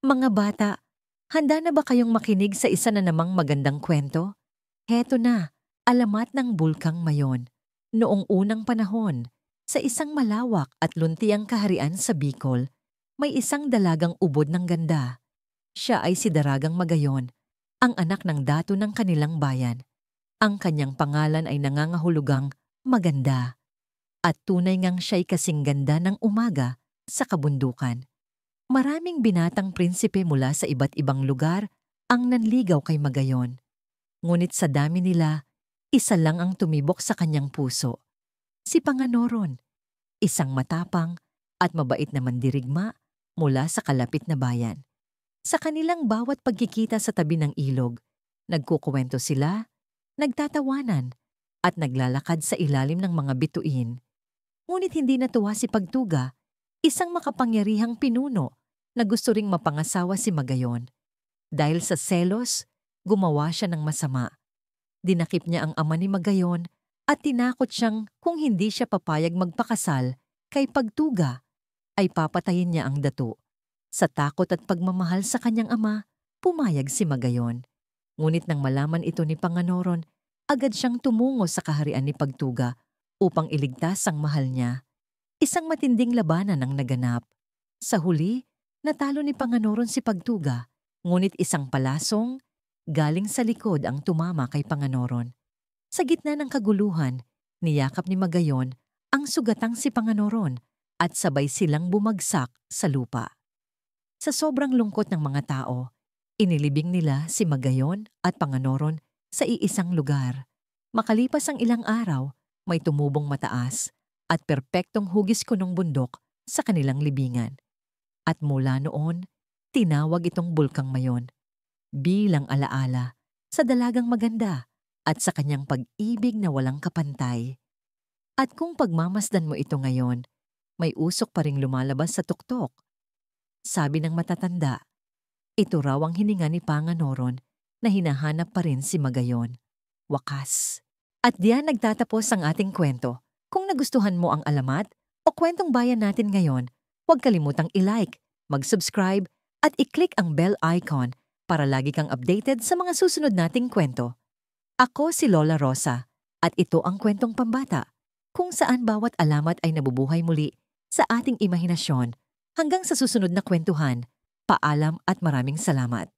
Mga bata, handa na ba kayong makinig sa isa na namang magandang kwento? Heto na, alamat ng Bulkang Mayon. Noong unang panahon, sa isang malawak at luntiang kaharian sa Bicol, may isang dalagang ubod ng ganda. Siya ay si Daragang Magayon, ang anak ng dato ng kanilang bayan. Ang kanyang pangalan ay nangangahulugang maganda. At tunay ngang siya'y kasing ganda ng umaga sa kabundukan. Maraming binatang prinsipe mula sa iba't ibang lugar ang nanligaw kay Magayon. Ngunit sa dami nila, isa lang ang tumibok sa kanyang puso. Si Panganoron, isang matapang at mabait na mandirigma mula sa kalapit na bayan. Sa kanilang bawat pagkikita sa tabi ng ilog, nagkukuwento sila, nagtatawanan, at naglalakad sa ilalim ng mga bituin. Ngunit hindi natuwa si Pagtuga, isang makapangyarihang pinuno na gusto ring mapangasawa si Magayon. Dahil sa selos, gumawa siya ng masama. Dinakip niya ang ama ni Magayon at tinakot siyang kung hindi siya papayag magpakasal kay Pagtuga, ay papatayin niya ang dato. Sa takot at pagmamahal sa kanyang ama, pumayag si Magayon. Ngunit nang malaman ito ni Panganoron, agad siyang tumungo sa kaharian ni Pagtuga upang iligtas ang mahal niya. Isang matinding labanan ang naganap. Sa huli, natalo ni Panganoron si Pagtuga, ngunit isang palasong galing sa likod ang tumama kay Panganoron. Sa gitna ng kaguluhan, niyakap ni Magayon ang sugatang si Panganoron at sabay silang bumagsak sa lupa. Sa sobrang lungkot ng mga tao, inilibing nila si Magayon at Panganoron sa iisang lugar. Makalipas ang ilang araw, may tumubong mataas at perpektong hugis kunong bundok sa kanilang libingan. At mula noon, tinawag itong Bulkang Mayon bilang alaala sa dalagang maganda at sa kanyang pag-ibig na walang kapantay. At kung pagmamasdan mo ito ngayon, may usok pa ring lumalabas sa tuktok. Sabi ng matatanda, ito raw ang hininga ni Panganoron na hinahanap pa rin si Magayon. Wakas. At diyan nagtatapos ang ating kwento. Kung nagustuhan mo ang alamat o kwentong bayan natin ngayon, huwag kalimutang i-like, mag-subscribe at i-click ang bell icon para lagi kang updated sa mga susunod nating kwento. Ako si Lola Rosa at ito ang kwentong pambata kung saan bawat alamat ay nabubuhay muli sa ating imahinasyon. Hanggang sa susunod na kwentuhan, paalam at maraming salamat.